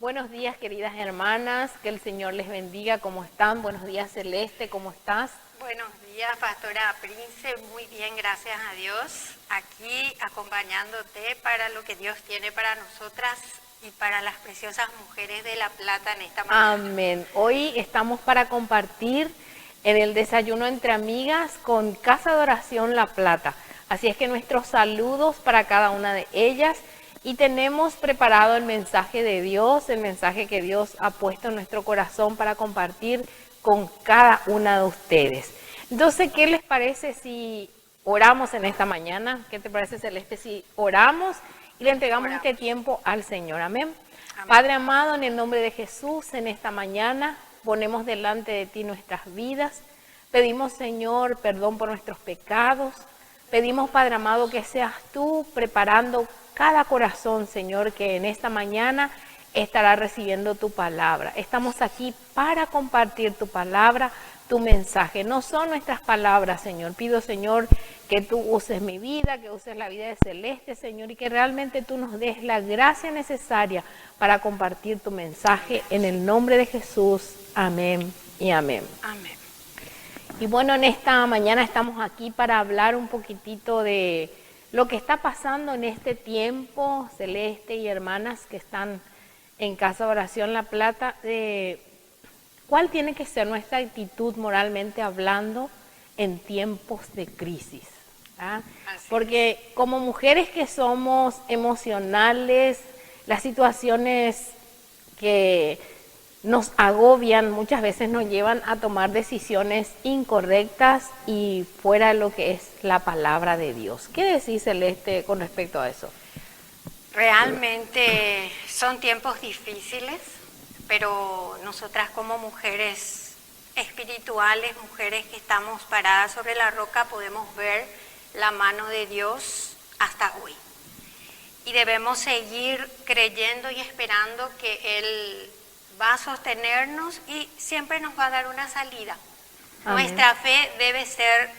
Buenos días, queridas hermanas, que el Señor les bendiga. ¿Cómo están? Buenos días, Celeste, ¿cómo estás? Buenos días, Pastora Prince, muy bien, gracias a Dios. Aquí acompañándote para lo que Dios tiene para nosotras y para las preciosas mujeres de La Plata en esta mañana. Amén. Hoy estamos para compartir en el desayuno entre amigas con Casa de Oración La Plata. Así es que nuestros saludos para cada una de ellas. Y tenemos preparado el mensaje de Dios, el mensaje que Dios ha puesto en nuestro corazón para compartir con cada una de ustedes. Entonces, ¿qué les parece si oramos en esta mañana? ¿Qué te parece, Celeste, si oramos y le entregamos este tiempo al Señor? Amén. Amén. Padre amado, en el nombre de Jesús, en esta mañana ponemos delante de ti nuestras vidas. Pedimos, Señor, perdón por nuestros pecados. Pedimos, Padre amado, que seas tú preparando cada corazón, Señor, que en esta mañana estará recibiendo tu palabra. Estamos aquí para compartir tu palabra, tu mensaje. No son nuestras palabras, Señor. Pido, Señor, que tú uses mi vida, que uses la vida de Celeste, Señor, y que realmente tú nos des la gracia necesaria para compartir tu mensaje. En el nombre de Jesús. Amén y amén. Amén. Y bueno, en esta mañana estamos aquí para hablar un poquitito de lo que está pasando en este tiempo, Celeste y hermanas que están en Casa de Oración La Plata, ¿cuál tiene que ser nuestra actitud moralmente hablando en tiempos de crisis? Porque como mujeres que somos emocionales, las situaciones que nos agobian muchas veces nos llevan a tomar decisiones incorrectas y fuera de lo que es la palabra de Dios. ¿Qué decís, Celeste, con respecto a eso? Realmente son tiempos difíciles, pero nosotras como mujeres espirituales, mujeres que estamos paradas sobre la roca, podemos ver la mano de Dios hasta hoy. Y debemos seguir creyendo y esperando que Él va a sostenernos y siempre nos va a dar una salida. Amén. Nuestra fe debe ser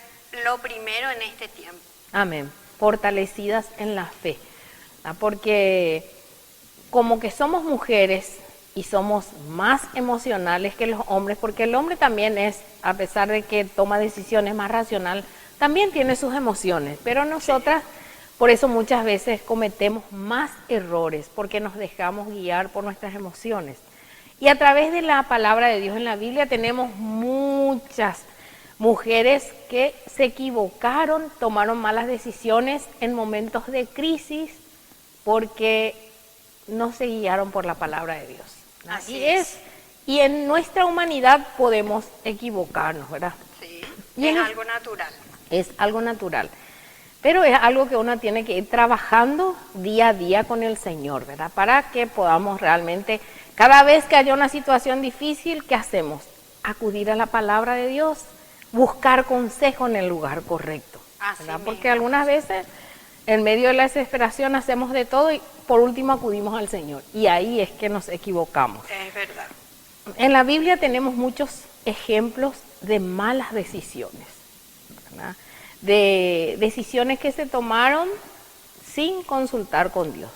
lo primero en este tiempo. Amén. Fortalecidas en la fe. Porque como que somos mujeres y somos más emocionales que los hombres, porque el hombre también es, a pesar de que toma decisiones más racional, también tiene sus emociones. Pero nosotras, por eso muchas veces cometemos más errores, porque nos dejamos guiar por nuestras emociones. Y a través de la palabra de Dios en la Biblia tenemos muchas mujeres que se equivocaron, tomaron malas decisiones en momentos de crisis porque no se guiaron por la palabra de Dios. Así es. Y en nuestra humanidad podemos equivocarnos, ¿verdad? Sí, y es algo natural. Es algo natural. Pero es algo que uno tiene que ir trabajando día a día con el Señor, ¿verdad? Para que podamos realmente, cada vez que haya una situación difícil, ¿qué hacemos? Acudir a la palabra de Dios, buscar consejo en el lugar correcto, ¿verdad? Porque algunas veces, en medio de la desesperación, hacemos de todo y por último acudimos al Señor. Y ahí es que nos equivocamos. Es verdad. En la Biblia tenemos muchos ejemplos de malas decisiones, ¿verdad? De decisiones que se tomaron sin consultar con Dios.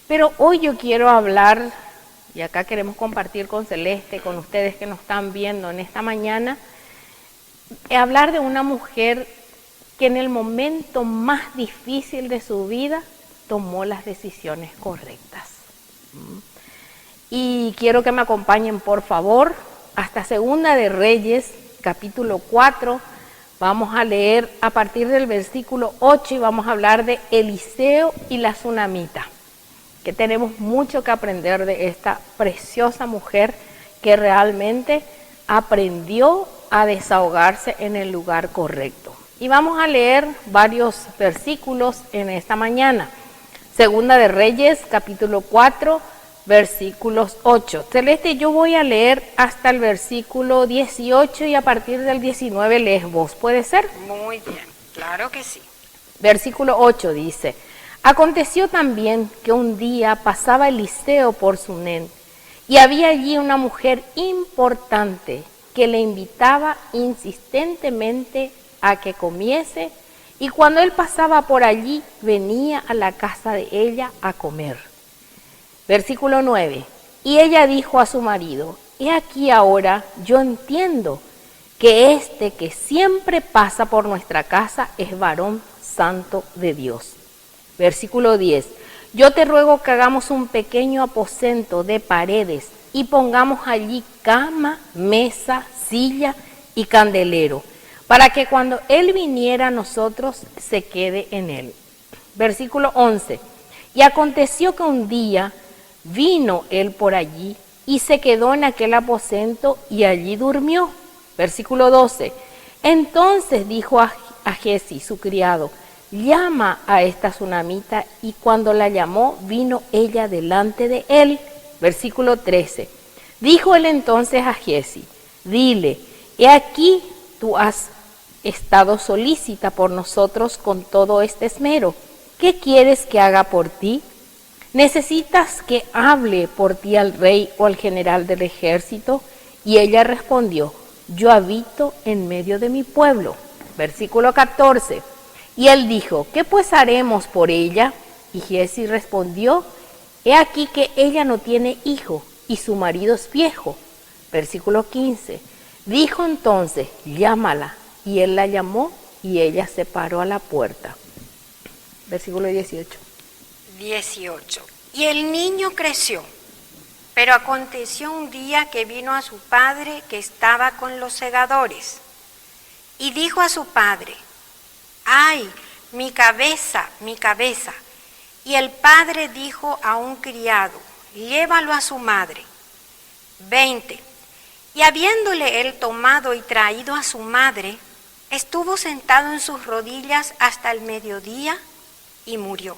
Pero hoy yo quiero hablar, y acá queremos compartir con Celeste, con ustedes que nos están viendo en esta mañana, hablar de una mujer que en el momento más difícil de su vida tomó las decisiones correctas. Y quiero que me acompañen, por favor, hasta Segunda de Reyes, capítulo 4, vamos a leer a partir del versículo 8 y vamos a hablar de Eliseo y la tsunamita, que tenemos mucho que aprender de esta preciosa mujer que realmente aprendió a desahogarse en el lugar correcto. Y vamos a leer varios versículos en esta mañana. Segunda de Reyes, capítulo 4, versículos 8. Celeste, yo voy a leer hasta el versículo 18 y a partir del 19 lees vos. ¿Puede ser? Muy bien, claro que sí. Versículo 8 dice: Aconteció también que un día pasaba Eliseo por Sunén y había allí una mujer importante que le invitaba insistentemente a que comiese, y cuando él pasaba por allí venía a la casa de ella a comer. Versículo 9. Y ella dijo a su marido: he aquí ahora yo entiendo que este que siempre pasa por nuestra casa es varón santo de Dios. Versículo 10. Yo te ruego que hagamos un pequeño aposento de paredes y pongamos allí cama, mesa, silla y candelero, para que cuando él viniera a nosotros se quede en él. Versículo 11. Y aconteció que un día vino él por allí y se quedó en aquel aposento y allí durmió. Versículo 12. Entonces dijo a Giezi, su criado: llama a esta tsunamita, y cuando la llamó, vino ella delante de él. Versículo 13. Dijo él entonces a Giezi: dile, he aquí tú has estado solícita por nosotros con todo este esmero. ¿Qué quieres que haga por ti? ¿Necesitas que hable por ti al rey o al general del ejército? Y ella respondió: yo habito en medio de mi pueblo. Versículo 14. Y él dijo: ¿qué pues haremos por ella? Y Giezi respondió: he aquí que ella no tiene hijo y su marido es viejo. Versículo 15. Dijo entonces: llámala. Y él la llamó y ella se paró a la puerta. Versículo 18. 18. Y el niño creció, pero aconteció un día que vino a su padre que estaba con los segadores, y dijo a su padre: ¡ay, mi cabeza, mi cabeza! Y el padre dijo a un criado: llévalo a su madre. 20. Y habiéndole él tomado y traído a su madre, estuvo sentado en sus rodillas hasta el mediodía y murió.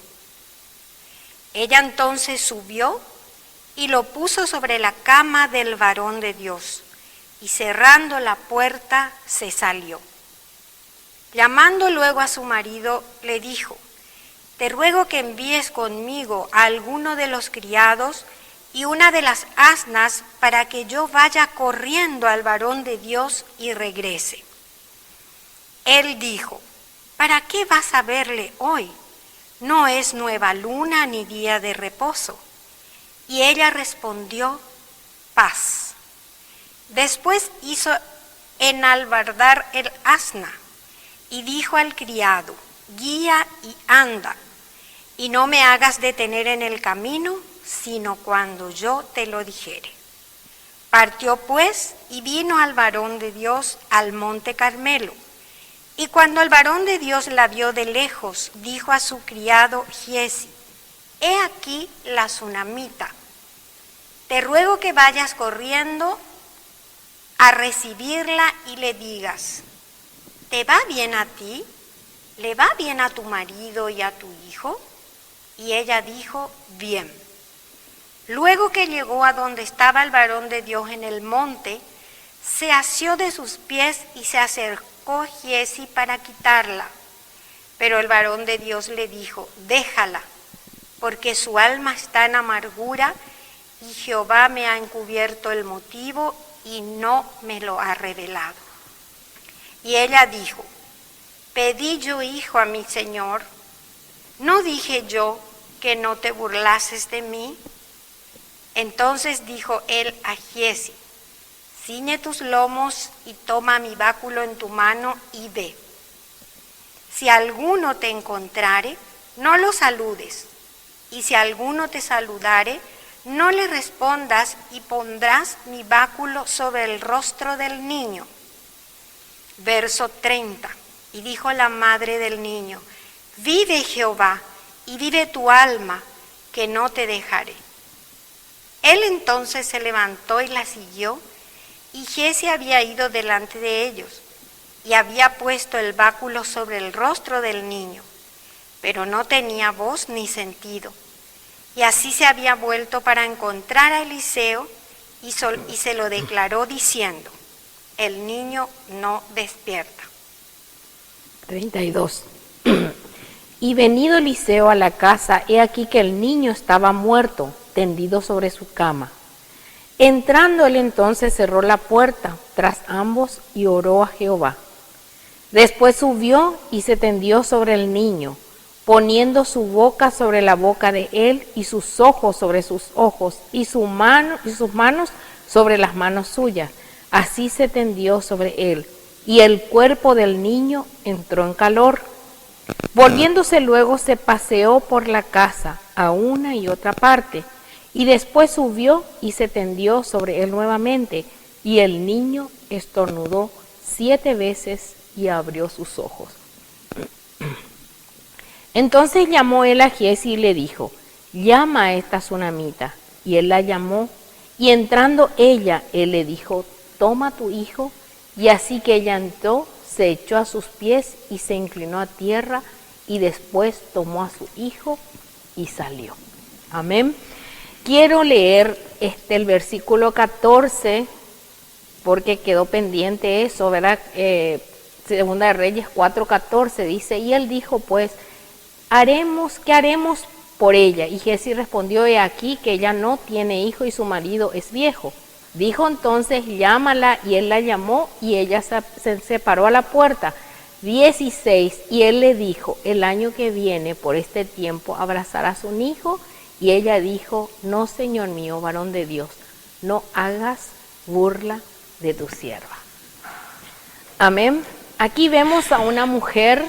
Ella entonces subió y lo puso sobre la cama del varón de Dios, y cerrando la puerta se salió. Llamando luego a su marido, le dijo: te ruego que envíes conmigo a alguno de los criados y una de las asnas, para que yo vaya corriendo al varón de Dios y regrese. Él dijo: ¿para qué vas a verle hoy? No es nueva luna ni día de reposo. Y ella respondió: paz. Después hizo enalbardar el asna y dijo al criado: guía y anda, y no me hagas detener en el camino, sino cuando yo te lo dijere. Partió pues y vino al varón de Dios al monte Carmelo. Y cuando el varón de Dios la vio de lejos, dijo a su criado Giezi: he aquí la tsunamita. Te ruego que vayas corriendo a recibirla y le digas: ¿te va bien a ti? ¿Le va bien a tu marido y a tu hijo? Y ella dijo: bien. Luego que llegó a donde estaba el varón de Dios en el monte, se asió de sus pies y se acercó Giezi para quitarla. Pero el varón de Dios le dijo: déjala, porque su alma está en amargura, y Jehová me ha encubierto el motivo y no me lo ha revelado. Y ella dijo: pedí yo hijo a mi señor, ¿no dije yo que no te burlases de mí? Entonces dijo él a Giezi: ciñe tus lomos y toma mi báculo en tu mano y ve. Si alguno te encontrare, no lo saludes, y si alguno te saludare, no le respondas, y pondrás mi báculo sobre el rostro del niño. Verso 30. Y dijo la madre del niño: vive Jehová, y vive tu alma, que no te dejaré. Él entonces se levantó y la siguió, y Giezi había ido delante de ellos, y había puesto el báculo sobre el rostro del niño, pero no tenía voz ni sentido. Y así se había vuelto para encontrar a Eliseo, y se lo declaró diciendo: el niño no despierta. 32. Y venido Eliseo a la casa, he aquí que el niño estaba muerto, tendido sobre su cama. Entrando él entonces cerró la puerta tras ambos y oró a Jehová. Después subió y se tendió sobre el niño, poniendo su boca sobre la boca de él y sus ojos sobre sus ojos y sus manos sobre las manos suyas. Así se tendió sobre él y el cuerpo del niño entró en calor. Volviéndose luego se paseó por la casa a una y otra parte y después subió y se tendió sobre él nuevamente y el niño estornudó 7 veces y abrió sus ojos. Entonces llamó él a Giezi y le dijo, llama a esta tsunamita. Y él la llamó, y entrando ella, él le dijo, toma tu hijo. Y así que ella entró, se echó a sus pies y se inclinó a tierra, y después tomó a su hijo y salió. Amén. Quiero leer el versículo 14, porque quedó pendiente eso, ¿verdad? Segunda de Reyes 4:14 dice, y él dijo, pues, ¿qué haremos por ella? Y Giezi respondió, he aquí que ella no tiene hijo y su marido es viejo. Dijo entonces, llámala, y él la llamó, y ella se separó a la puerta. 16, y él le dijo, el año que viene, por este tiempo, abrazarás un hijo. Y ella dijo, no, Señor mío, varón de Dios, no hagas burla de tu sierva. Amén. Aquí vemos a una mujer,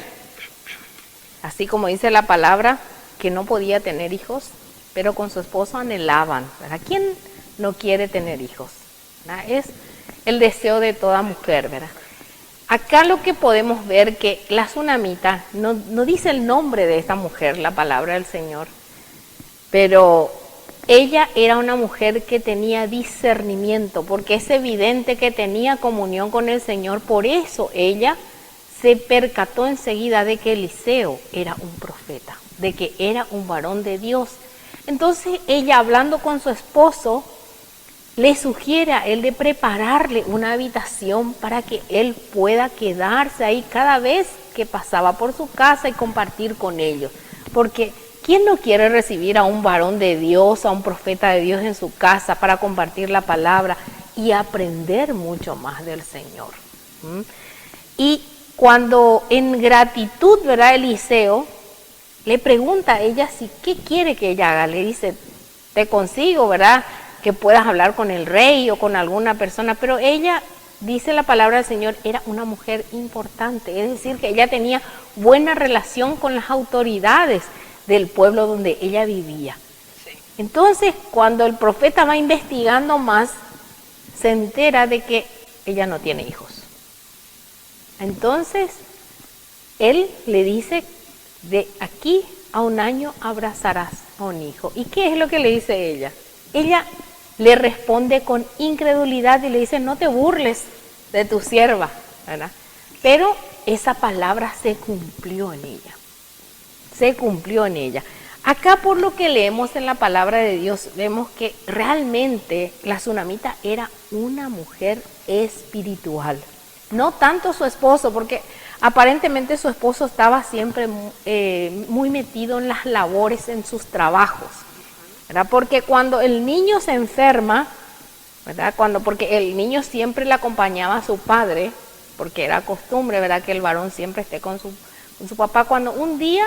así como dice la palabra, que no podía tener hijos, pero con su esposo anhelaban, ¿verdad? ¿Quién no quiere tener hijos? ¿Verdad? Es el deseo de toda mujer, ¿verdad? Acá lo que podemos ver que la tsunamita, no dice el nombre de esta mujer, la palabra del Señor, pero ella era una mujer que tenía discernimiento, porque es evidente que tenía comunión con el Señor, por eso ella se percató enseguida de que Eliseo era un profeta, de que era un varón de Dios. Entonces ella, hablando con su esposo, le sugiere a él de prepararle una habitación para que él pueda quedarse ahí cada vez que pasaba por su casa y compartir con ellos. Porque ¿quién no quiere recibir a un varón de Dios, a un profeta de Dios en su casa para compartir la palabra y aprender mucho más del Señor? Y cuando en gratitud, ¿verdad? Eliseo le pregunta a ella si qué quiere que ella haga. Le dice, te consigo, ¿verdad? Que puedas hablar con el rey o con alguna persona. Pero ella, dice la palabra del Señor, era una mujer importante. Es decir, que ella tenía buena relación con las autoridades del pueblo donde ella vivía. Sí. Entonces, cuando el profeta va investigando más, se entera de que ella no tiene hijos. Entonces, él le dice, de aquí a un año abrazarás a un hijo. ¿Y qué es lo que le dice ella? Ella le responde con incredulidad y le dice, no te burles de tu sierva, ¿verdad? Pero esa palabra se cumplió en ella. Se cumplió en ella. Acá, por lo que leemos en la palabra de Dios, vemos que realmente la tsunamita era una mujer espiritual. No tanto su esposo, porque aparentemente su esposo estaba siempre muy metido en las labores, en sus trabajos, ¿verdad? Porque cuando el niño se enferma, ¿verdad? Porque el niño siempre le acompañaba a su padre, porque era costumbre, ¿verdad? Que el varón siempre esté con su papá. Cuando un día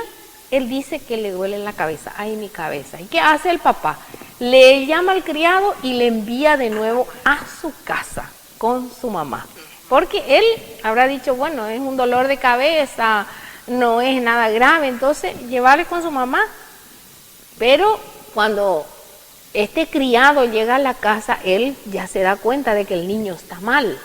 él dice que le duele en la cabeza, ay, mi cabeza. ¿Y qué hace el papá? Le llama al criado y le envía de nuevo a su casa con su mamá. Porque él habrá dicho, bueno, es un dolor de cabeza, no es nada grave, entonces llevarle con su mamá. Pero cuando este criado llega a la casa, él ya se da cuenta de que el niño está mal,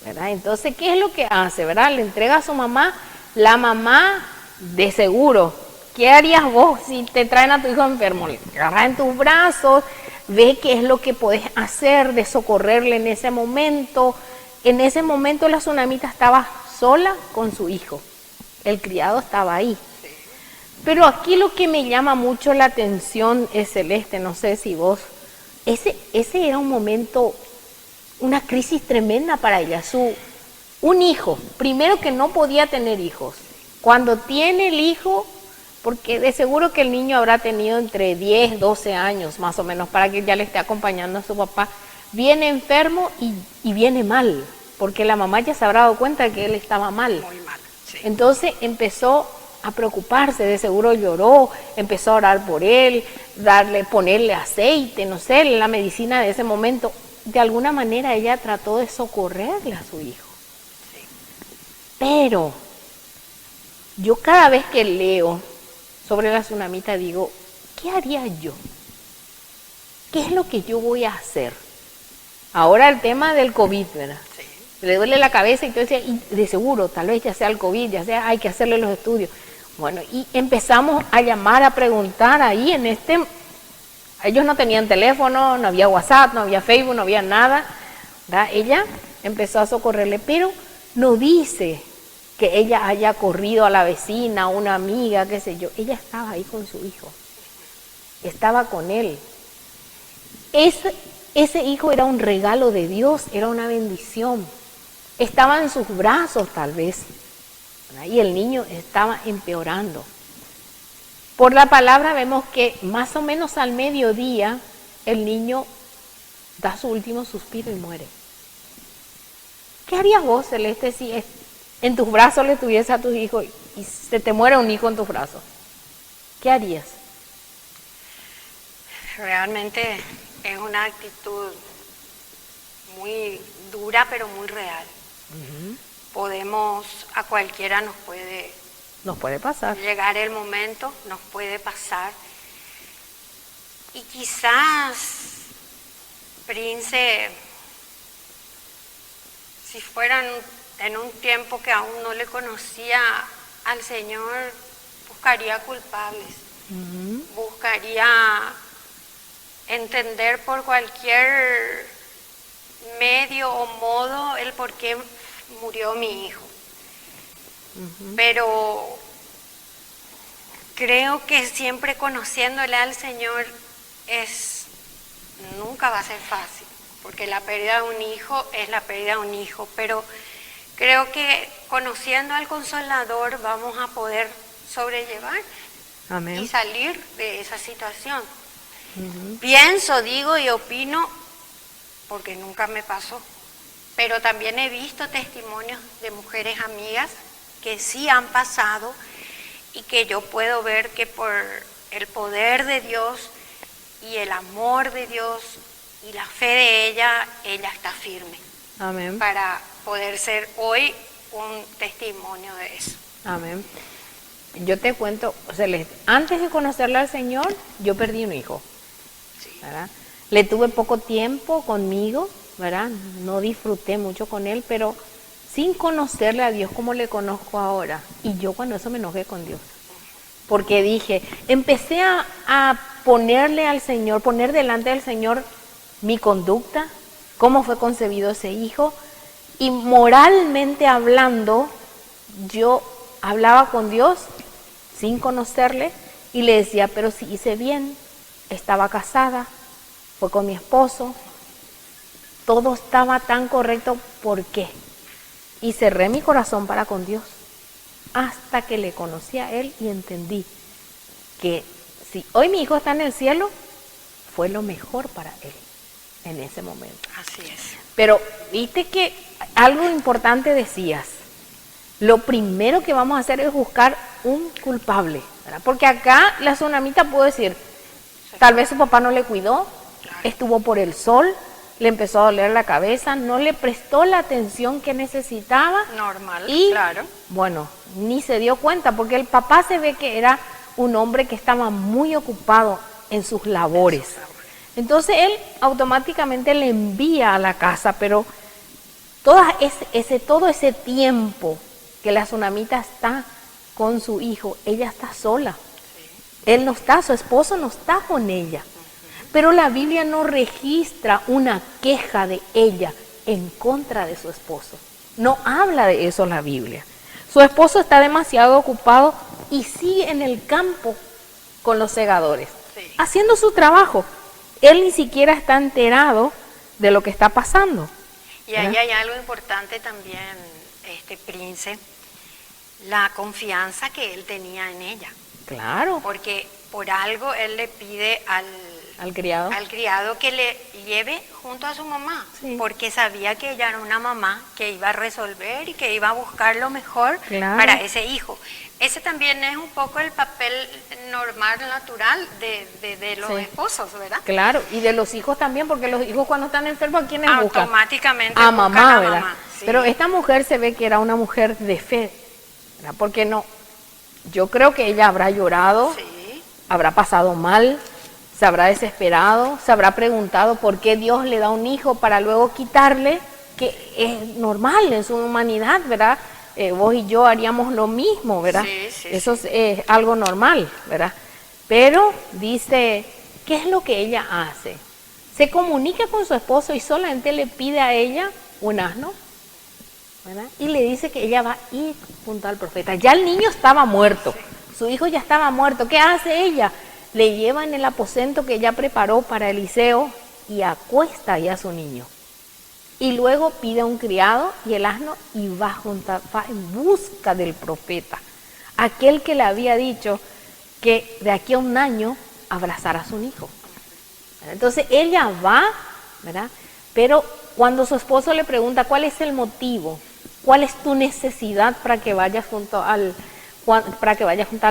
¿verdad? Entonces, ¿qué es lo que hace, verdad? Le entrega a su mamá, la mamá de seguro. ¿Qué harías vos si te traen a tu hijo enfermo? Le agarras en tus brazos, ve qué es lo que podés hacer de socorrerle en ese momento. En ese momento la tsunamita estaba sola con su hijo. El criado estaba ahí. Pero aquí lo que me llama mucho la atención es Celeste, no sé si vos, ese era un momento, una crisis tremenda para ella. Un hijo, primero que no podía tener hijos. Cuando tiene el hijo, porque de seguro que el niño habrá tenido entre 10, 12 años más o menos para que ya le esté acompañando a su papá, viene enfermo y viene mal, porque la mamá ya se habrá dado cuenta de que él estaba mal. Muy mal, sí. Entonces empezó a preocuparse, de seguro lloró, empezó a orar por él, ponerle aceite, no sé, la medicina de ese momento. De alguna manera ella trató de socorrerle a su hijo. Sí. Pero yo cada vez que leo sobre la tsunamita digo, ¿qué haría yo? ¿Qué es lo que yo voy a hacer? Ahora el tema del COVID, ¿verdad? Sí. Le duele la cabeza y todo decía, y de seguro, tal vez ya sea el COVID, ya sea, hay que hacerle los estudios. Bueno, y empezamos a llamar, a preguntar ahí en ellos no tenían teléfono, no había WhatsApp, no había Facebook, no había nada, ¿verdad? Ella empezó a socorrerle, pero no dice que ella haya corrido a la vecina, a una amiga, qué sé yo. Ella estaba ahí con su hijo, estaba con él. Ese hijo era un regalo de Dios, era una bendición. Estaba en sus brazos tal vez, ¿verdad? Y el niño estaba empeorando. Por la palabra vemos que más o menos al mediodía el niño da su último suspiro y muere. ¿Qué harías vos, Celeste, si en tus brazos le tuviese a tu hijo y se te muere un hijo en tus brazos? ¿Qué harías? Realmente es una actitud muy dura, pero muy real. A cualquiera nos puede pasar. llegar el momento, nos puede pasar. Y quizás, Prince, si fueran en un tiempo que aún no le conocía al Señor, buscaría culpables, buscaría entender por cualquier medio o modo el por qué murió mi hijo. Pero creo que siempre conociéndole al Señor nunca va a ser fácil, porque la pérdida de un hijo es la pérdida de un hijo, pero creo que conociendo al Consolador vamos a poder sobrellevar. Amén. Y salir de esa situación. Pienso, digo y opino, porque nunca me pasó, pero también he visto testimonios de mujeres amigas que sí han pasado y que yo puedo ver que por el poder de Dios y el amor de Dios y la fe de ella está firme. Amén. Para poder ser hoy un testimonio de eso. Amén. Yo te cuento, Celeste, antes de conocerle al Señor, yo perdí un hijo, ¿verdad? Le tuve poco tiempo conmigo, ¿verdad? No disfruté mucho con él, pero sin conocerle a Dios como le conozco ahora. Y yo cuando eso me enojé con Dios, porque dije, empecé a ponerle al Señor, poner delante del Señor mi conducta, cómo fue concebido ese hijo, y moralmente hablando, yo hablaba con Dios sin conocerle y le decía, pero si hice bien, estaba casada, fue con mi esposo, todo estaba tan correcto, ¿por qué? Y cerré mi corazón para con Dios, hasta que le conocí a Él y entendí que si hoy mi hijo está en el cielo, fue lo mejor para Él en ese momento. Así es. Pero viste que algo importante decías, lo primero que vamos a hacer es buscar un culpable, ¿verdad? Porque acá la tsunamita puede decir, tal vez su papá no le cuidó, estuvo por el sol, le empezó a doler la cabeza, no le prestó la atención que necesitaba. Normal, y, claro. Bueno, ni se dio cuenta, porque el papá se ve que era un hombre que estaba muy ocupado en sus labores. Entonces él automáticamente le envía a la casa, pero todo ese tiempo que la tsunamita está con su hijo, ella está sola. Él no está, su esposo no está con ella. Pero la Biblia no registra una queja de ella en contra de su esposo. No habla de eso la Biblia. Su esposo está demasiado ocupado y sigue en el campo con los segadores, haciendo su trabajo. Él ni siquiera está enterado de lo que está pasando. Y ahí hay algo importante también, Prince, la confianza que él tenía en ella. Claro. Porque por algo él le pide al criado. Al criado que le lleve junto a su mamá, Sí. porque sabía que ella era una mamá que iba a resolver y que iba a buscar lo mejor Claro. para ese hijo. Ese también es un poco el papel normal, natural de los Sí. esposos, ¿verdad? Claro, y de los hijos también, porque los hijos cuando están enfermos, ¿a quiénes buscan? Automáticamente A buscan mamá, a ¿verdad? mamá, sí. Pero esta mujer se ve que era una mujer de fe, ¿verdad? Porque no, yo creo que ella habrá llorado, Sí, habrá pasado mal, se habrá desesperado, se habrá preguntado por qué Dios le da un hijo para luego quitarle, que es normal en su humanidad, ¿verdad? Vos y yo haríamos lo mismo, ¿verdad? Sí, sí, Eso es algo normal, ¿verdad? Pero dice, ¿qué es lo que ella hace? Se comunica con su esposo y solamente le pide a ella un asno, ¿verdad? Y le dice que ella va a ir junto al profeta. Ya el niño estaba muerto, su hijo ya estaba muerto. ¿Qué hace ella? Le lleva en el aposento que ella preparó para Eliseo y acuesta ahí a su niño. Y luego pide a un criado y el asno y va en busca del profeta, aquel que le había dicho que de aquí a un año abrazará a su hijo. Entonces ella va, ¿verdad? Pero cuando su esposo le pregunta cuál es el motivo, cuál es tu necesidad para que vayas junto al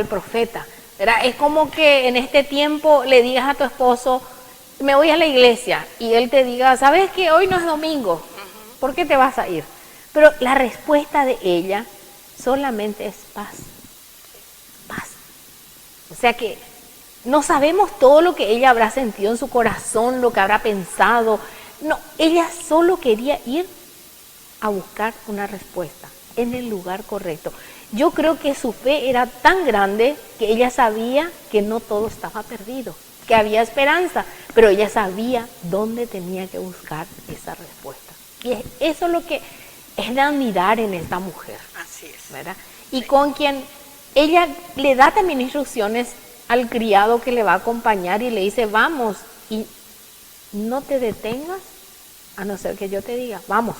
profeta, ¿verdad? Es como que en este tiempo le digas a tu esposo, me voy a la iglesia, y él te diga, ¿sabes qué? Hoy no es domingo, ¿por qué te vas a ir? Pero la respuesta de ella solamente es paz. Paz. O sea que no sabemos todo lo que ella habrá sentido en su corazón, lo que habrá pensado. No, ella solo quería ir a buscar una respuesta en el lugar correcto. Yo creo que su fe era tan grande que ella sabía que no todo estaba perdido, que había esperanza, pero ella sabía dónde tenía que buscar esa respuesta. Y eso es lo que es de admirar en esta mujer, así es. ¿verdad? Y con quien ella le da también instrucciones al criado que le va a acompañar y le dice, vamos, y no te detengas a no ser que yo te diga, vamos,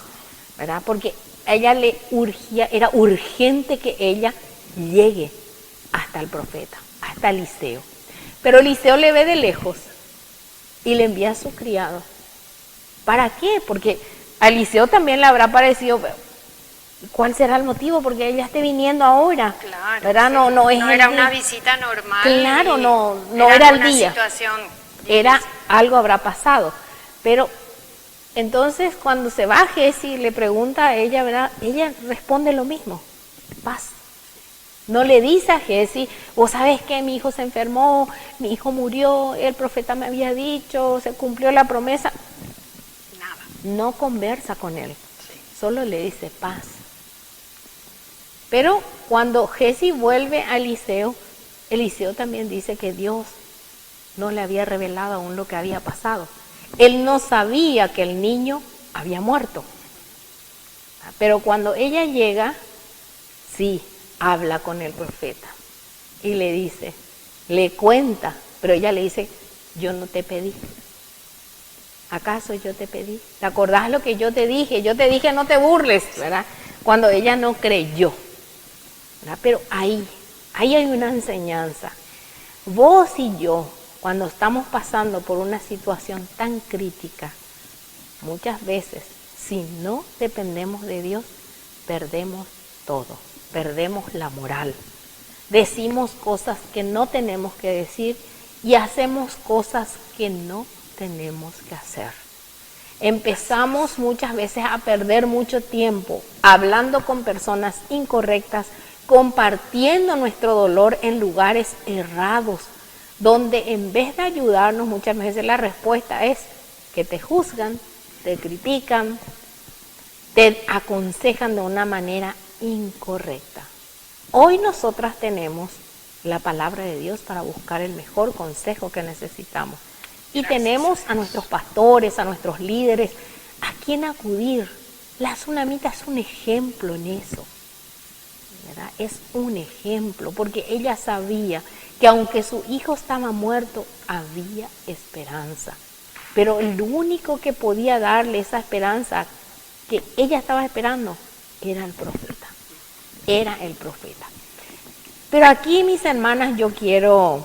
¿verdad? Porque a ella le urgía, era urgente que ella llegue hasta el profeta, hasta Eliseo. Pero Eliseo le ve de lejos y le envía a su criado. ¿Para qué? Porque a Eliseo también le habrá parecido, ¿cuál será el motivo? Porque ella esté viniendo ahora. Claro, ¿Verdad? sí. No es No el era día. una visita normal. Claro, y no era el día. Una situación Era difícil. algo habrá pasado. Pero entonces cuando se va Giezi y le pregunta a ella, ¿verdad? Ella responde lo mismo, paz. No le dice a Giezi, vos sabés que mi hijo se enfermó, mi hijo murió, el profeta me había dicho, se cumplió la promesa. Nada. No conversa con él, Sí. solo le dice paz. Pero cuando Giezi vuelve a Eliseo, Eliseo también dice que Dios no le había revelado aún lo que había pasado. Él no sabía que el niño había muerto. Pero cuando ella llega, sí, habla con el profeta y le dice, le cuenta, pero ella le dice, yo no te pedí. ¿Acaso yo te pedí? ¿Te acordás lo que yo te dije? Yo te dije no te burles, ¿verdad? Cuando ella no creyó, ¿verdad? Pero ahí hay una enseñanza. Vos y yo, cuando estamos pasando por una situación tan crítica, muchas veces, si no dependemos de Dios, perdemos todo, perdemos la moral. Decimos cosas que no tenemos que decir y hacemos cosas que no tenemos que hacer. Empezamos muchas veces a perder mucho tiempo hablando con personas incorrectas, compartiendo nuestro dolor en lugares errados, donde en vez de ayudarnos muchas veces la respuesta es que te juzgan, te critican, te aconsejan de una manera incorrecta. Hoy nosotras tenemos la palabra de Dios para buscar el mejor consejo que necesitamos. Y tenemos a nuestros pastores, a nuestros líderes, a quien acudir. La tsunamita es un ejemplo en eso, ¿verdad? Es un ejemplo, porque ella sabía que aunque su hijo estaba muerto, había esperanza. Pero el único que podía darle esa esperanza que ella estaba esperando era el profeta. Era el profeta. Pero aquí, mis hermanas, yo quiero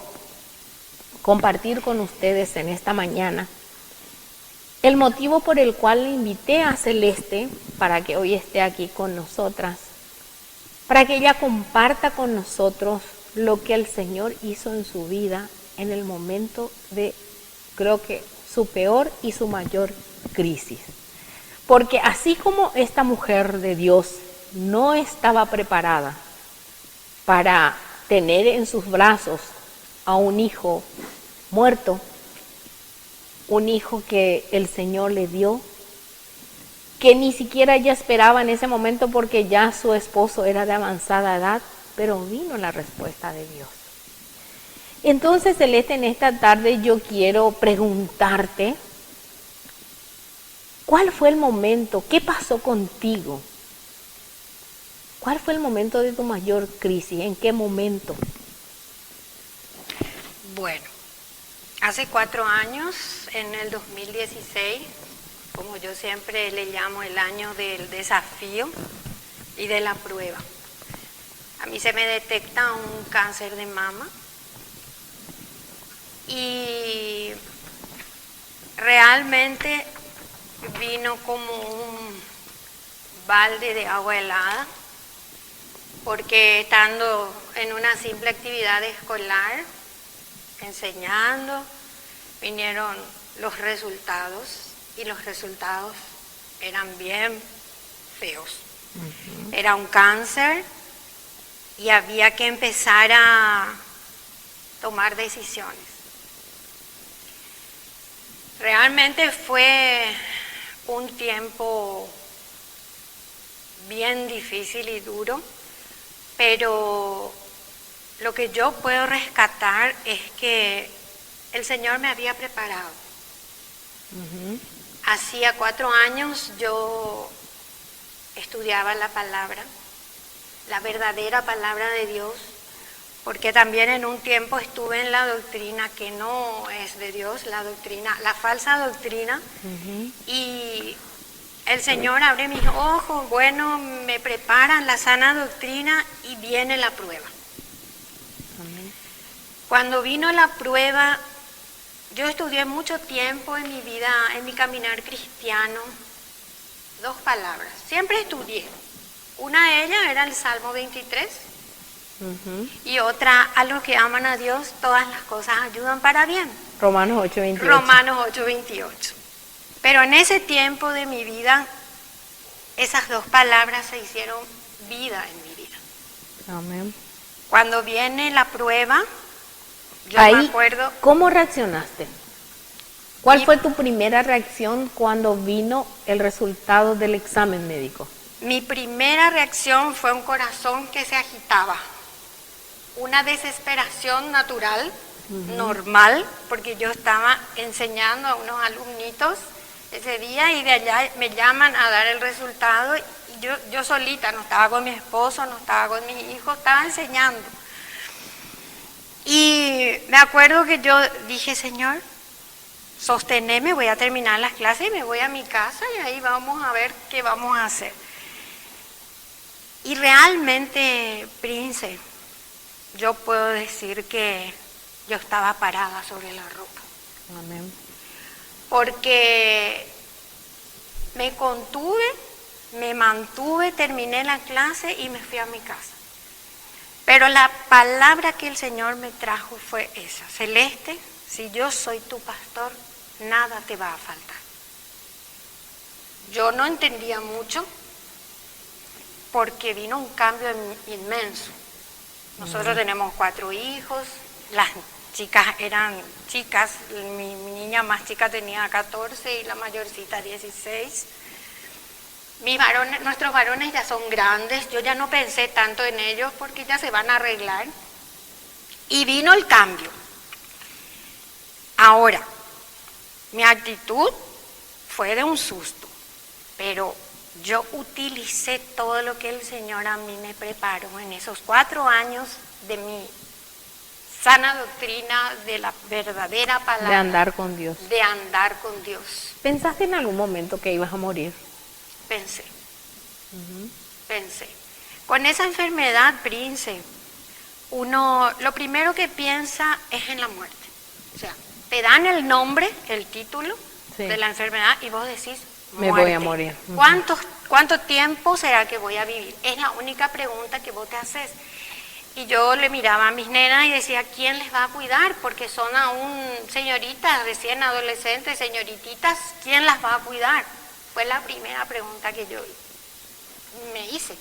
compartir con ustedes en esta mañana el motivo por el cual le invité a Celeste para que hoy esté aquí con nosotras, para que ella comparta con nosotros lo que el Señor hizo en su vida en el momento de, creo que, su peor y su mayor crisis. Porque así como esta mujer de Dios no estaba preparada para tener en sus brazos a un hijo muerto, un hijo que el Señor le dio, que ni siquiera ella esperaba en ese momento porque ya su esposo era de avanzada edad, pero vino la respuesta de Dios. Entonces, Celeste, en esta tarde yo quiero preguntarte, ¿cuál fue el momento? ¿Qué pasó contigo? ¿Cuál fue el momento de tu mayor crisis? ¿En qué momento? Bueno, hace 4 años, en el 2016, como yo siempre le llamo el año del desafío y de la prueba, a mí se me detecta un cáncer de mama y realmente vino como un balde de agua helada, porque estando en una simple actividad escolar, enseñando, vinieron los resultados y los resultados eran bien feos. Era un cáncer y había que empezar a tomar decisiones. Realmente fue un tiempo bien difícil y duro, pero lo que yo puedo rescatar es que el Señor me había preparado. Hacía 4 años yo estudiaba la palabra, la verdadera palabra de Dios, porque también en un tiempo estuve en la doctrina que no es de Dios, la doctrina, la falsa doctrina, y el Señor abre mis ojos, bueno, me preparan la sana doctrina y viene la prueba. Cuando vino la prueba, yo estudié mucho tiempo en mi vida, en mi caminar cristiano, 2 palabras. Siempre estudié. Una de ellas era el Salmo 23 y otra, a los que aman a Dios, todas las cosas ayudan para bien. Romanos 8:28. Romanos 8:28. Pero en ese tiempo de mi vida, esas 2 palabras se hicieron vida en mi vida. Amén. Cuando viene la prueba, yo Ahí, me acuerdo. ¿cómo reaccionaste? ¿Cuál fue tu primera reacción cuando vino el resultado del examen médico? Mi primera reacción fue un corazón que se agitaba, una desesperación natural, normal, porque yo estaba enseñando a unos alumnitos ese día y de allá me llaman a dar el resultado y yo solita, no estaba con mi esposo, no estaba con mis hijos, estaba enseñando. Y me acuerdo que yo dije, Señor, sosteneme, voy a terminar las clases y me voy a mi casa y ahí vamos a ver qué vamos a hacer. Y realmente, Prince, yo puedo decir que yo estaba parada sobre la roca. Amén. Porque me contuve, me mantuve, terminé la clase y me fui a mi casa. Pero la palabra que el Señor me trajo fue esa: Celeste, si yo soy tu pastor, nada te va a faltar. Yo no entendía mucho porque vino un cambio inmenso. Nosotros tenemos 4 hijos, las chicas eran chicas, mi niña más chica tenía 14 y la mayorcita 16. Nuestros varones ya son grandes, yo ya no pensé tanto en ellos porque ya se van a arreglar. Y vino el cambio. Ahora, mi actitud fue de un susto, pero yo utilicé todo lo que el Señor a mí me preparó en esos 4 años de mi sana doctrina, de la verdadera palabra. De andar con Dios. De andar con Dios. ¿Pensaste en algún momento que ibas a morir? Pensé. Con esa enfermedad, Prince, uno lo primero que piensa es en la muerte. O sea, te dan el nombre, el título Sí. de la enfermedad y vos decís, Me muerte. voy a morir. Ujú. ¿Cuánto tiempo será que voy a vivir? Es la única pregunta que vos te haces. Y yo le miraba a mis nenas y decía, ¿quién les va a cuidar? Porque son aún señoritas, recién adolescentes, señorititas, ¿quién las va a cuidar? Fue la primera pregunta que yo me hice.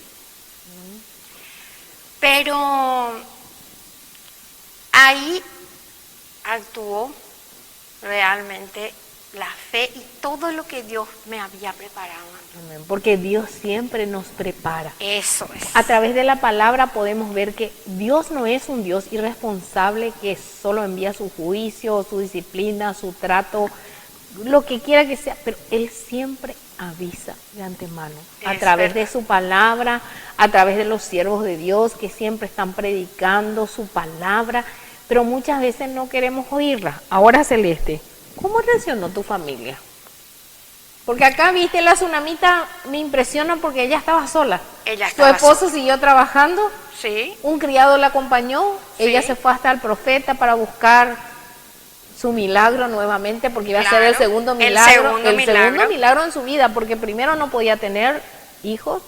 Pero ahí actuó realmente la fe y todo lo que Dios me había preparado. Amén. Porque Dios siempre nos prepara. Eso es. A través de la palabra podemos ver que Dios no es un Dios irresponsable que solo envía su juicio, su disciplina, su trato, lo que quiera que sea, pero Él siempre avisa de antemano, a Es través de verdad. su palabra, a través de los siervos de Dios que siempre están predicando su palabra, pero muchas veces no queremos oírla. Ahora, Celeste, ¿cómo reaccionó tu familia? Porque acá, viste, la tsunamita me impresiona porque ella estaba sola. Ella Su estaba esposo sola. siguió trabajando, Sí, un criado la acompañó, Sí. ella se fue hasta el profeta para buscar su milagro nuevamente, porque iba a ser el Claro, segundo el milagro, segundo el milagro. segundo milagro en su vida, porque primero no podía tener hijos,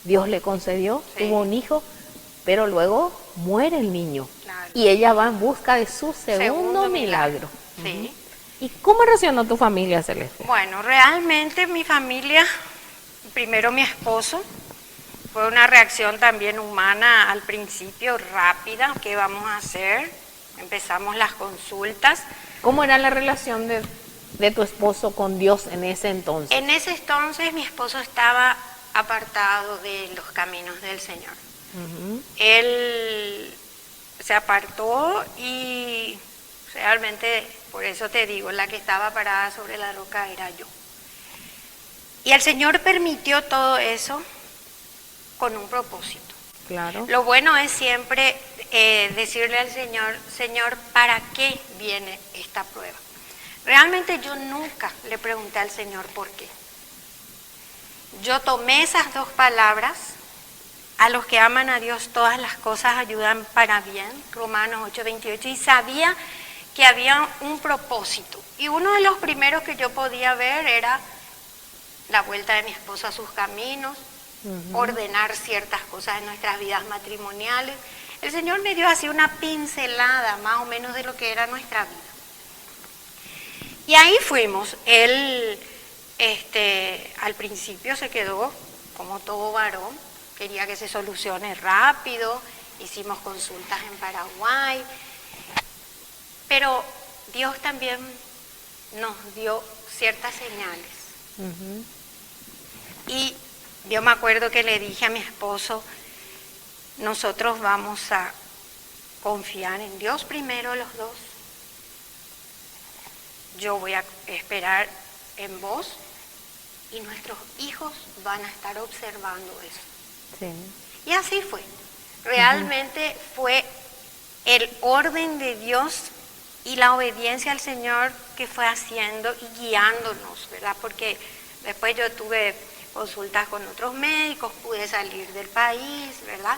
Dios le concedió, Sí. tuvo un hijo, pero luego muere el niño. Claro. Y ella va en busca de su segundo Segundo milagro. sí. Ujú. ¿Y cómo reaccionó tu familia, Celeste? Bueno, realmente mi familia, primero mi esposo, fue una reacción también humana al principio, rápida, ¿qué vamos a hacer? Empezamos las consultas. ¿Cómo era la relación de tu esposo con Dios en ese entonces? En ese entonces mi esposo estaba apartado de los caminos del Señor. Ujú. Él se apartó y realmente, por eso te digo, la que estaba parada sobre la roca era yo. Y el Señor permitió todo eso con un propósito. Claro. Lo bueno es siempre decirle al Señor, Señor, ¿para qué viene esta prueba? Realmente yo nunca le pregunté al Señor por qué. Yo tomé esas dos palabras, a los que aman a Dios todas las cosas ayudan para bien, Romanos 8:28, y sabía que había un propósito. Y uno de los primeros que yo podía ver era la vuelta de mi esposo a sus caminos, ordenar ciertas cosas en nuestras vidas matrimoniales. El Señor me dio así una pincelada más o menos de lo que era nuestra vida. Y ahí fuimos. Él al principio se quedó como todo varón, quería que se solucione rápido, hicimos consultas en Paraguay, pero Dios también nos dio ciertas señales. Ujú. Y yo me acuerdo que le dije a mi esposo, nosotros vamos a confiar en Dios primero los dos. Yo voy a esperar en vos y nuestros hijos van a estar observando eso. Sí. Y así fue. Realmente fue el orden de Dios y la obediencia al Señor que fue haciendo y guiándonos, ¿verdad? Porque después yo tuve consultas con otros médicos, pude salir del país, ¿verdad?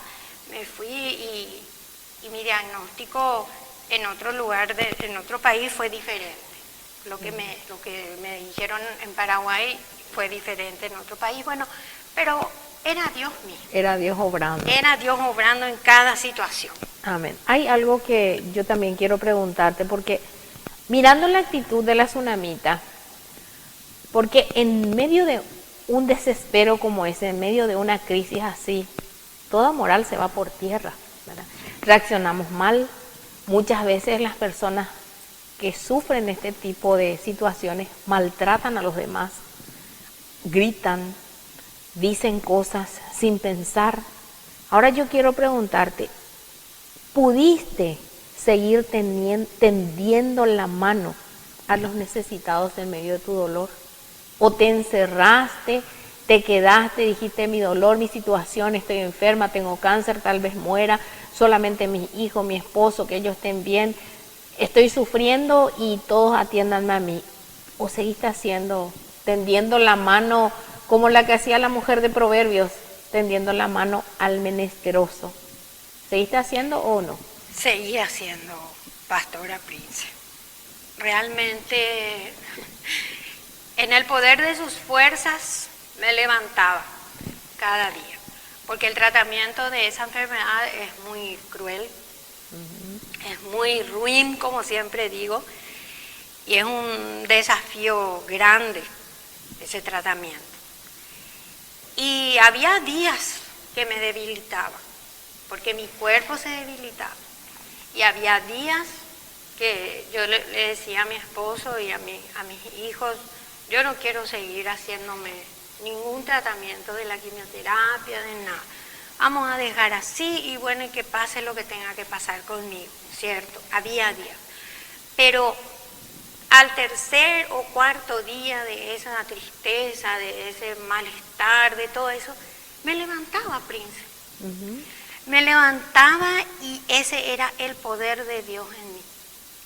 Me fui y mi diagnóstico en otro lugar, en otro país fue diferente. Lo que me dijeron en Paraguay fue diferente en otro país, bueno, pero era Dios mismo. Era Dios obrando. Era Dios obrando en cada situación. Amén. Hay algo que yo también quiero preguntarte, porque mirando la actitud de la tsunamita, porque en medio de un desespero como ese, en medio de una crisis así, toda moral se va por tierra, ¿verdad? Reaccionamos mal. Muchas veces las personas que sufren este tipo de situaciones maltratan a los demás, gritan, dicen cosas sin pensar. Ahora yo quiero preguntarte, ¿pudiste seguir tendiendo la mano a los necesitados en medio de tu dolor? ¿O te encerraste, te quedaste, dijiste mi dolor, mi situación, estoy enferma, tengo cáncer, tal vez muera, solamente mis hijos, mi esposo, que ellos estén bien, estoy sufriendo y todos atiéndanme a mí? ¿O seguiste tendiendo la mano como la que hacía la mujer de Proverbios, tendiendo la mano al menesteroso? ¿Seguiste haciendo o no? Seguía siendo pastora Prince. realmente en el poder de sus fuerzas me levantaba cada día, porque el tratamiento de esa enfermedad es muy cruel, es muy ruin, como siempre digo, y es un desafío grande ese tratamiento. Y había días que me debilitaba, porque mi cuerpo se debilitaba, y había días que yo le decía a mi esposo y a mis hijos, yo no quiero seguir haciéndome ningún tratamiento de la quimioterapia, de nada. Vamos a dejar así y bueno, y que pase lo que tenga que pasar conmigo, ¿cierto? Había días. Pero al tercer o cuarto día de esa tristeza, de ese malestar, de todo eso, me levantaba, Prince. Me levantaba y ese era el poder de Dios en mí.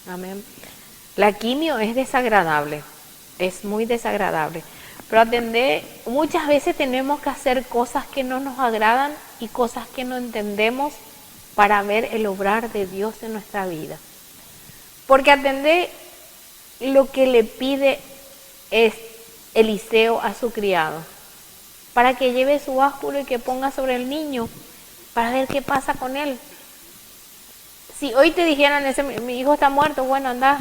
Amén. La quimio es desagradable, es muy desagradable. Pero atender, muchas veces tenemos que hacer cosas que no nos agradan y cosas que no entendemos para ver el obrar de Dios en nuestra vida. Porque atender lo que le pide es Eliseo a su criado, para que lleve su básculo y que ponga sobre el niño, para ver qué pasa con él. Si hoy te dijeran, mi hijo está muerto, bueno, anda,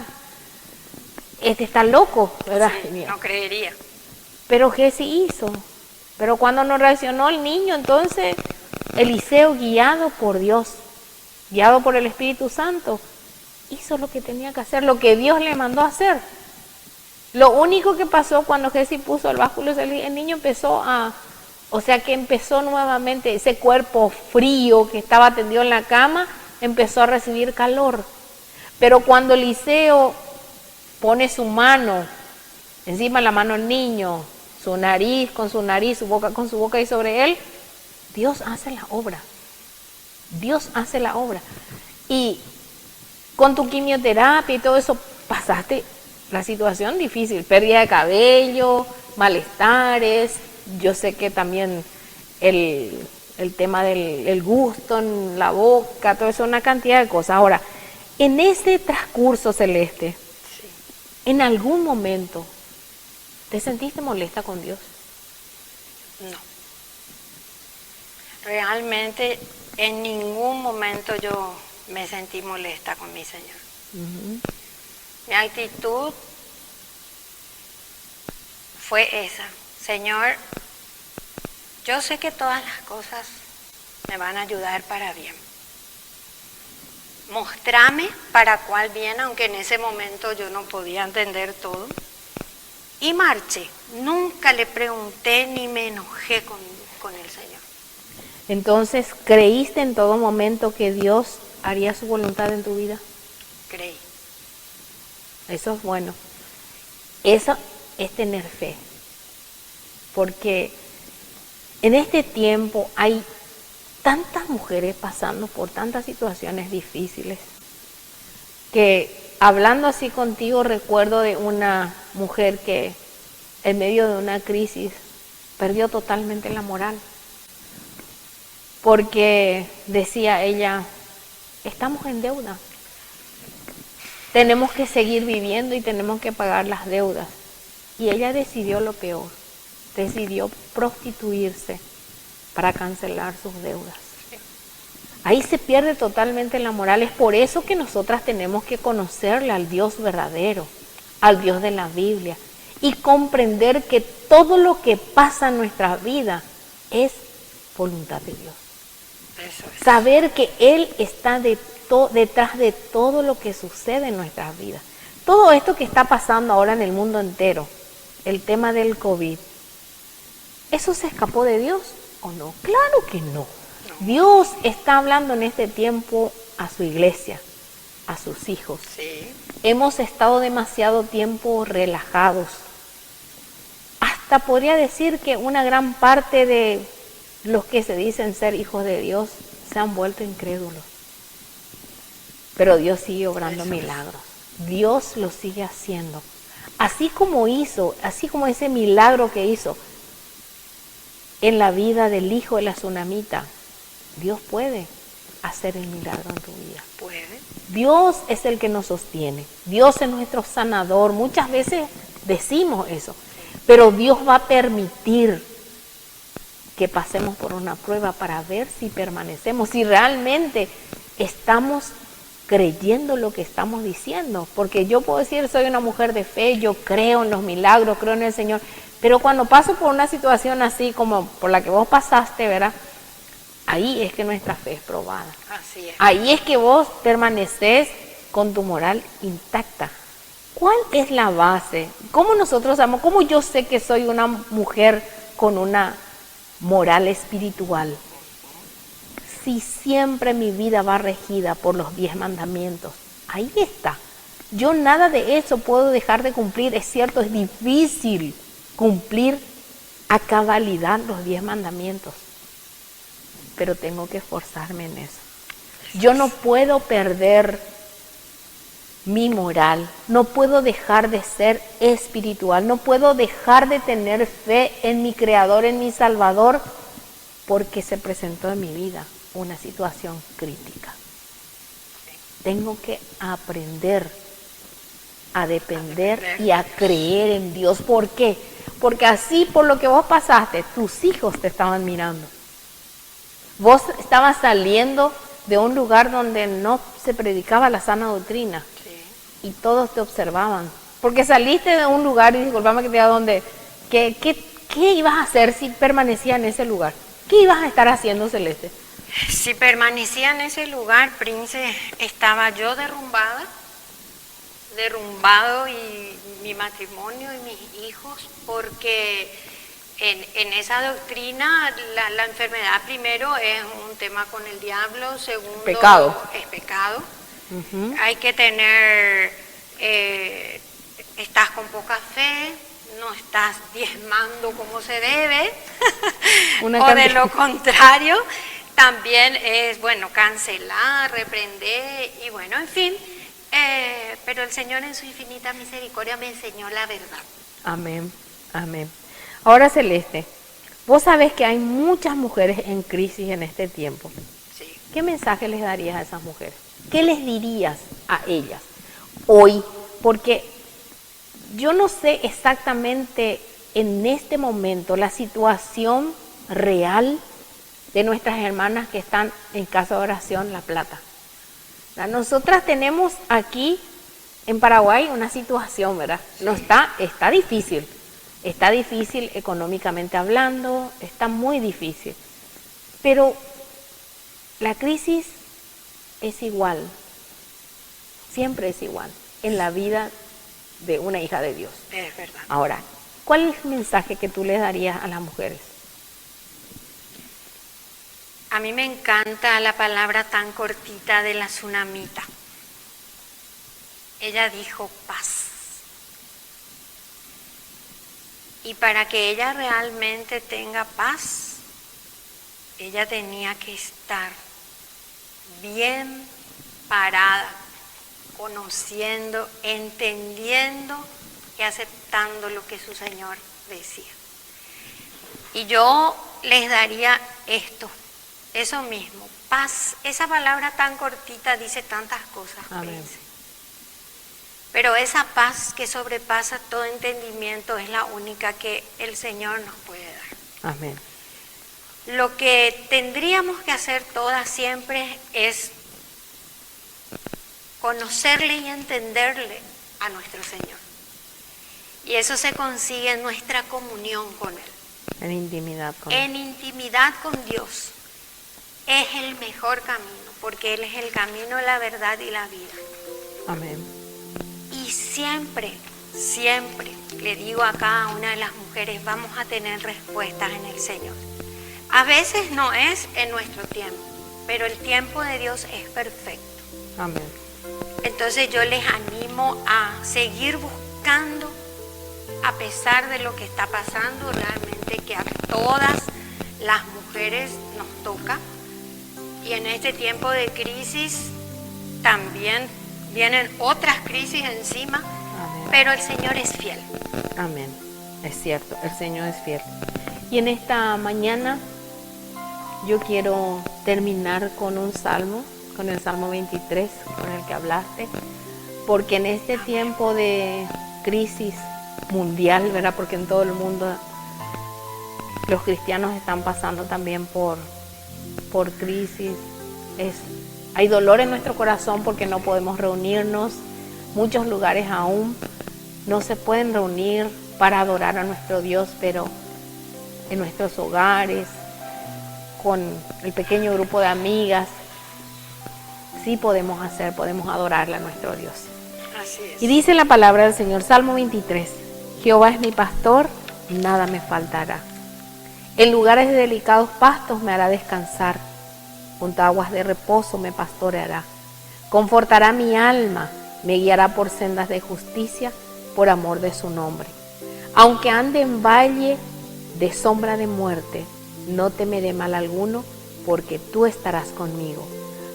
está loco, ¿verdad? Sí, no creería. Pero Giezi hizo. Pero cuando no reaccionó el niño, entonces Eliseo, guiado por Dios, guiado por el Espíritu Santo, hizo lo que tenía que hacer, lo que Dios le mandó a hacer. Lo único que pasó cuando Giezi puso el básculo, el niño empezó empezó nuevamente ese cuerpo frío que estaba tendido en la cama, empezó a recibir calor. Pero cuando Eliseo pone su mano encima de la mano del niño, su nariz, su boca con su boca y sobre él, Dios hace la obra. Dios hace la obra. Y con tu quimioterapia y todo eso, pasaste la situación difícil, pérdida de cabello, malestares, yo sé que también el tema del gusto en la boca, todo eso, una cantidad de cosas. Ahora, en ese transcurso, Celeste, Sí. en algún momento, ¿te sentiste molesta con Dios? No. Realmente en ningún momento yo me sentí molesta con mi Señor. Mi actitud fue esa. Señor, yo sé que todas las cosas me van a ayudar para bien. Mostrame para cuál bien, aunque en ese momento yo no podía entender todo. Y marché. Nunca le pregunté ni me enojé con el Señor. Entonces, ¿creíste en todo momento que Dios haría su voluntad en tu vida? Creí. Eso es bueno. Eso es tener fe. Porque en este tiempo hay tantas mujeres pasando por tantas situaciones difíciles que hablando así contigo recuerdo de una mujer que en medio de una crisis perdió totalmente la moral. Porque decía ella, estamos en deuda. Tenemos que seguir viviendo y tenemos que pagar las deudas. Y ella decidió lo peor. Decidió prostituirse para cancelar sus deudas. Ahí se pierde totalmente la moral. Es por eso que nosotras tenemos que conocerle al Dios verdadero, al Dios de la Biblia, y comprender que todo lo que pasa en nuestra vida es voluntad de Dios. Eso es. Saber que Él está detrás de todo lo que sucede en nuestras vidas. Todo esto que está pasando ahora en el mundo entero, el tema del COVID, ¿eso se escapó de Dios o no? Claro que no. Dios está hablando en este tiempo a su iglesia, a sus hijos. Sí. Hemos estado demasiado tiempo relajados. Hasta podría decir que una gran parte de los que se dicen ser hijos de Dios se han vuelto incrédulos. Pero Dios sigue obrando milagros. Dios lo sigue haciendo. Así como ese milagro que hizo en la vida del hijo de la tsunamita, Dios puede hacer el milagro en tu vida. Puede. Dios es el que nos sostiene. Dios es nuestro sanador. Muchas veces decimos eso, pero Dios va a permitir que pasemos por una prueba para ver si permanecemos, si realmente estamos creyendo lo que estamos diciendo. Porque yo puedo decir, soy una mujer de fe, yo creo en los milagros, creo en el Señor, pero cuando paso por una situación así como por la que vos pasaste, ¿verdad? Ahí es que nuestra fe es probada. Así es. Ahí es que vos permaneces con tu moral intacta. ¿Cuál es la base? ¿Cómo nosotros sabemos? ¿Cómo yo sé que soy una mujer con una moral espiritual? Si siempre mi vida va regida por los 10 mandamientos. Ahí está. Yo nada de eso puedo dejar de cumplir. Es cierto, es difícil cumplir a cabalidad los 10 mandamientos, pero tengo que esforzarme en eso. Yo no puedo perder mi moral, no puedo dejar de ser espiritual, no puedo dejar de tener fe en mi Creador, en mi Salvador, porque se presentó en mi vida una situación crítica. Tengo que aprender a depender y a creer en Dios. ¿Por qué? Porque así, por lo que vos pasaste, tus hijos te estaban mirando. Vos estabas saliendo de un lugar donde no se predicaba la sana doctrina. Sí. Y todos te observaban. Porque saliste de un lugar, y disculpame que te diga dónde, ¿qué ibas a hacer si permanecías en ese lugar? ¿Qué ibas a estar haciendo, Celeste? Si permanecía en ese lugar, Prince, estaba yo derrumbado y mi matrimonio y mis hijos, porque en esa doctrina la enfermedad primero es un tema con el diablo, segundo es pecado. Uh-huh. Hay que tener, estás con poca fe, no estás diezmando como se debe, o de lo contrario, también es, bueno, cancelar, reprender y bueno, en fin, pero el Señor en su infinita misericordia me enseñó la verdad. Amén, amén. Ahora, Celeste, vos sabés que hay muchas mujeres en crisis en este tiempo. Sí. ¿Qué mensaje les darías a esas mujeres? ¿Qué les dirías a ellas hoy? Porque yo no sé exactamente en este momento la situación real de nuestras hermanas que están en Casa de Oración La Plata. Nosotras tenemos aquí en Paraguay una situación, ¿verdad? Sí. No está difícil. Está difícil económicamente hablando, está muy difícil. Pero la crisis es igual, siempre es igual en la vida de una hija de Dios. Es verdad. Ahora, ¿cuál es el mensaje que tú le darías a las mujeres? A mí me encanta la palabra tan cortita de la tsunamita. Ella dijo paz. Y para que ella realmente tenga paz, ella tenía que estar bien parada, conociendo, entendiendo y aceptando lo que su Señor decía. Y yo les daría esto, eso mismo, paz. Esa palabra tan cortita dice tantas cosas. Amén. Pero esa paz que sobrepasa todo entendimiento es la única que el Señor nos puede dar. Amén. Lo que tendríamos que hacer todas siempre es conocerle y entenderle a nuestro Señor. Y eso se consigue en nuestra comunión con Él. En intimidad con Él. En intimidad con Dios. Es el mejor camino, porque Él es el camino, la verdad y la vida. Amén. Y siempre, siempre, le digo a cada una de las mujeres, vamos a tener respuestas en el Señor. A veces no es en nuestro tiempo, pero el tiempo de Dios es perfecto. Amén. Entonces yo les animo a seguir buscando, a pesar de lo que está pasando, realmente que a todas las mujeres nos toca. Y en este tiempo de crisis también vienen otras crisis encima. Amén. Pero el Señor es fiel. Amén. Es cierto, el Señor es fiel. Y en esta mañana yo quiero terminar con un salmo, con el Salmo 23, con el que hablaste, porque en este tiempo de crisis mundial, ¿verdad? Porque en todo el mundo los cristianos están pasando también por crisis. Hay dolor en nuestro corazón porque no podemos reunirnos. Muchos lugares aún no se pueden reunir para adorar a nuestro Dios, pero en nuestros hogares, con el pequeño grupo de amigas, sí podemos adorarle a nuestro Dios. Así es. Y dice la palabra del Señor, Salmo 23, Jehová es mi pastor, nada me faltará. En lugares de delicados pastos me hará descansar, junto a aguas de reposo me pastoreará. Confortará mi alma, me guiará por sendas de justicia, por amor de su nombre. Aunque ande en valle de sombra de muerte, no temeré mal alguno, porque tú estarás conmigo.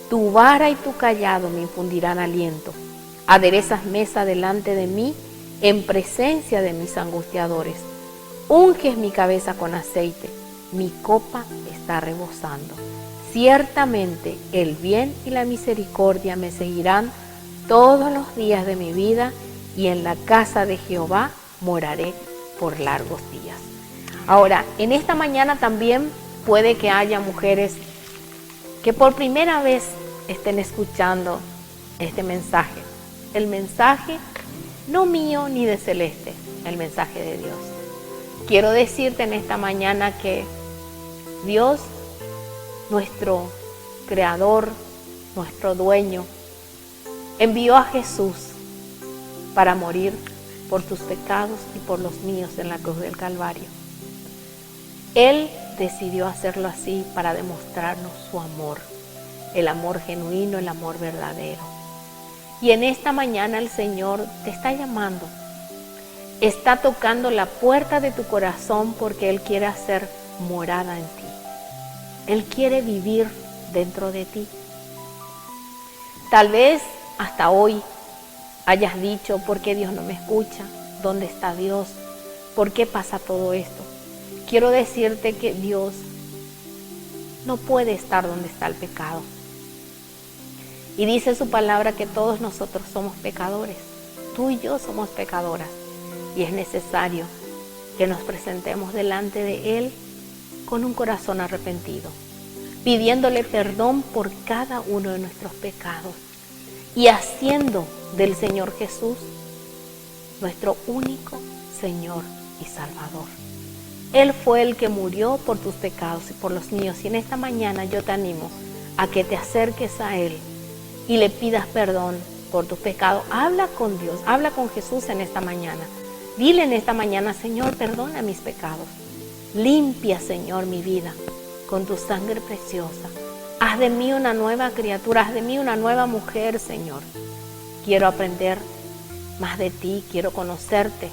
Tu vara y tu cayado me infundirán aliento. Aderezas mesa delante de mí, en presencia de mis angustiadores. Unges mi cabeza con aceite, mi copa está rebosando. Ciertamente el bien y la misericordia me seguirán todos los días de mi vida, y en la casa de Jehová moraré por largos días. Ahora, en esta mañana también puede que haya mujeres que por primera vez estén escuchando este mensaje. El mensaje no mío ni de Celeste, el mensaje de Dios. Quiero decirte en esta mañana que Dios, nuestro creador, nuestro dueño, envió a Jesús para morir por tus pecados y por los míos en la cruz del Calvario. Él decidió hacerlo así para demostrarnos su amor, el amor genuino, el amor verdadero. Y en esta mañana el Señor te está llamando, está tocando la puerta de tu corazón porque Él quiere hacer morada en ti. Él quiere vivir dentro de ti. Tal vez hasta hoy hayas dicho, ¿por qué Dios no me escucha? ¿Dónde está Dios? ¿Por qué pasa todo esto? Quiero decirte que Dios no puede estar donde está el pecado. Y dice su palabra que todos nosotros somos pecadores. Tú y yo somos pecadoras. Y es necesario que nos presentemos delante de Él con un corazón arrepentido, pidiéndole perdón por cada uno de nuestros pecados y haciendo del Señor Jesús nuestro único Señor y Salvador. Él fue el que murió por tus pecados y por los míos. Y en esta mañana yo te animo a que te acerques a Él y le pidas perdón por tus pecados. Habla con Dios, habla con Jesús en esta mañana. Dile en esta mañana, Señor, perdona mis pecados. Limpia, Señor, mi vida con tu sangre preciosa. Haz de mí una nueva criatura, haz de mí una nueva mujer, Señor. Quiero aprender más de ti, quiero conocerte.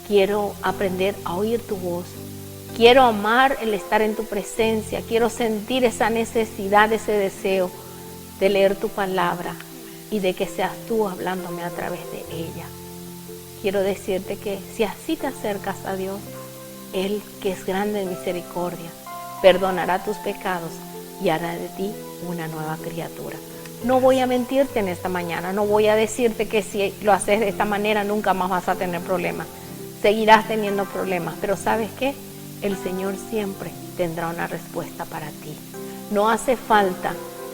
Quiero aprender a oír tu voz. Quiero amar el estar en tu presencia. Quiero sentir esa necesidad, ese deseo de leer tu palabra y de que seas tú hablándome a través de ella. Quiero decirte que si así te acercas a Dios, Él, que es grande en misericordia, perdonará tus pecados y hará de ti una nueva criatura. No voy a mentirte en esta mañana, no voy a decirte que si lo haces de esta manera nunca más vas a tener problemas. Seguirás teniendo problemas, pero ¿sabes qué? El Señor siempre tendrá una respuesta para ti. No hace falta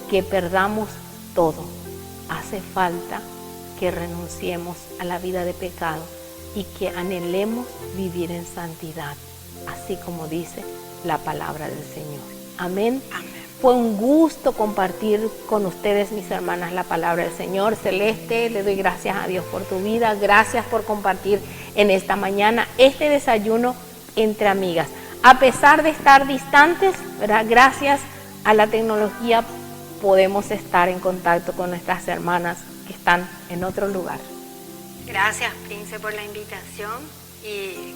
que perdamos todo, hace falta que renunciemos a la vida de pecado y que anhelemos vivir en santidad, así como dice la palabra del Señor. Amén. Amén. Fue un gusto compartir con ustedes, mis hermanas, la palabra del Señor. Celeste, le doy gracias a Dios por tu vida. Gracias por compartir en esta mañana este desayuno entre amigas. A pesar de estar distantes, ¿verdad? Gracias a la tecnología podemos estar en contacto con nuestras hermanas que están en otro lugar. Gracias, Prince, por la invitación, y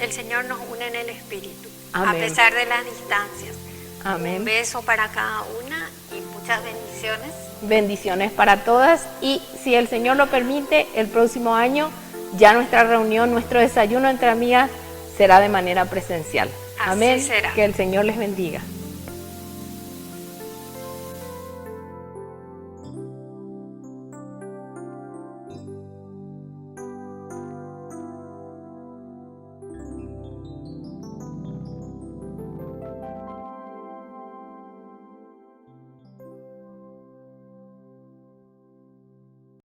el Señor nos une en el Espíritu, Amén. A pesar de las distancias. Amén. Un beso para cada una y muchas bendiciones. Bendiciones para todas, y si el Señor lo permite, el próximo año ya nuestra reunión, nuestro desayuno entre amigas será de manera presencial. Así Amén. será. Que el Señor les bendiga.